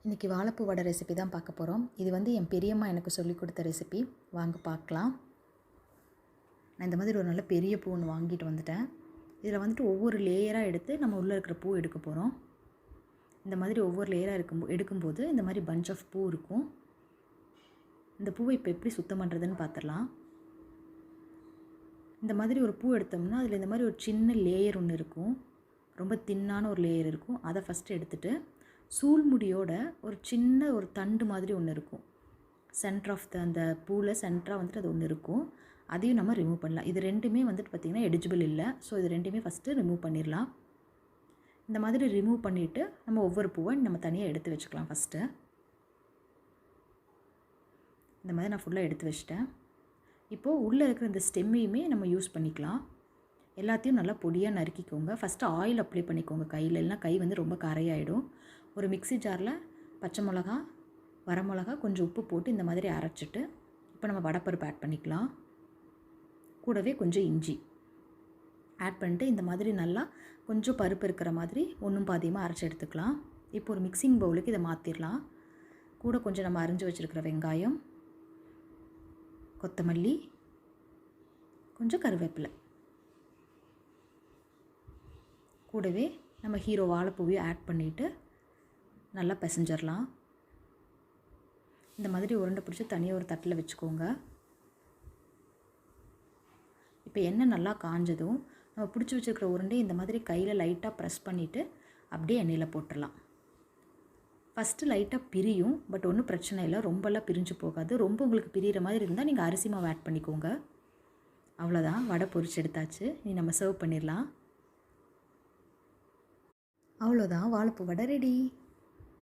இன்றைக்கி வாழைப்பூ வடை ரெசிபி தான் பார்க்க போகிறோம். இது வந்து என் பெரியம்மா எனக்கு சொல்லிக் கொடுத்த ரெசிபி. வாங்க பார்க்கலாம். நான் இந்த மாதிரி ஒரு நல்ல பெரிய பூ ஒன்று வாங்கிட்டு வந்துட்டேன். இதில் வந்துட்டு ஒவ்வொரு லேயராக எடுத்து நம்ம உள்ளே இருக்கிற பூ எடுக்க போகிறோம். இந்த மாதிரி ஒவ்வொரு லேயராக எடுக்கும்போது இந்த மாதிரி பஞ்ச் ஆஃப் பூ இருக்கும். இந்த பூவை இப்போ எப்படி சுத்தம் பண்ணுறதுன்னு பார்த்துடலாம். இந்த மாதிரி ஒரு பூ எடுத்தோம்னா அதில் இந்த மாதிரி ஒரு சின்ன லேயர் ஒன்று இருக்கும். ரொம்ப தின்னான ஒரு லேயர் இருக்கும். அதை ஃபஸ்ட்டு எடுத்துகிட்டு சூல்முடியோட ஒரு சின்ன ஒரு தண்டு மாதிரி ஒன்று இருக்கும். சென்டர் ஆஃப் அந்த பூவில் சென்டராக வந்துட்டு அது ஒன்று இருக்கும். அதையும் நம்ம ரிமூவ் பண்ணலாம். இது ரெண்டுமே வந்துட்டு பார்த்திங்கன்னா எலிஜிபிள் இல்லை. ஸோ இது ரெண்டுமே ஃபஸ்ட்டு ரிமூவ் பண்ணிடலாம். இந்த மாதிரி ரிமூவ் பண்ணிவிட்டு நம்ம ஒவ்வொரு பூவை நம்ம தனியாக எடுத்து வச்சுக்கலாம். ஃபஸ்ட்டு இந்த மாதிரி நான் ஃபுல்லாக எடுத்து வச்சிட்டேன். இப்போது உள்ளே இருக்கிற இந்த ஸ்டெம்மையுமே நம்ம யூஸ் பண்ணிக்கலாம். எல்லாத்தையும் நல்லா பொடியாக நறுக்கிக்கோங்க. ஃபஸ்ட்டு ஆயில் அப்ளை பண்ணிக்கோங்க கையில், இல்லைனா கை வந்து ரொம்ப கரையாயிடும். ஒரு மிக்ஸி ஜாரில் பச்சை மிளகா, வரமிளகா, கொஞ்சம் உப்பு போட்டு இந்த மாதிரி அரைச்சிட்டு இப்போ நம்ம வடைப்பருப்பு ஆட் பண்ணிக்கலாம். கூடவே கொஞ்சம் இஞ்சி ஆட் பண்ணிட்டு இந்த மாதிரி நல்லா கொஞ்சம் பருப்பு இருக்கிற மாதிரி ஒன்றும் பாதியமாக அரைச்சி எடுத்துக்கலாம். இப்போ ஒரு மிக்சிங் பவுலுக்கு இதை மாற்றிடலாம். கூட கொஞ்சம் நம்ம அரிஞ்சு வச்சுருக்கிற வெங்காயம், கொத்தமல்லி, கொஞ்சம் கருவேப்பிலை, கூடவே நம்ம ஹீரோ வாழைப்பூவையும் ஆட் பண்ணிவிட்டு நல்லா பிசைஞ்சிடலாம். இந்த மாதிரி உருண்டை பிடிச்சி தனியாக ஒரு தட்டில் வச்சுக்கோங்க. இப்போ எண்ணெய் நல்லா காஞ்சதும் நம்ம பிடிச்சி வச்சுருக்கிற உருண்டை இந்த மாதிரி கையில் லைட்டாக ப்ரெஸ் பண்ணிவிட்டு அப்படியே எண்ணெயில் போட்டுடலாம். ஃபஸ்ட்டு லைட்டாக பிரியும், பட் ஒன்றும் பிரச்சனை இல்லை, ரொம்பலாம் பிரிஞ்சு போகாது. ரொம்ப உங்களுக்கு பிரிகிற மாதிரி இருந்தால் நீங்கள் அரிசி மாவு ஆட் பண்ணிக்கோங்க. அவ்வளோதான், வடை பொரிச்சு எடுத்தாச்சு. நீ நம்ம சர்வ் பண்ணிடலாம். அவ்வளோதான், வாழைப்பூ வடை ரெடி.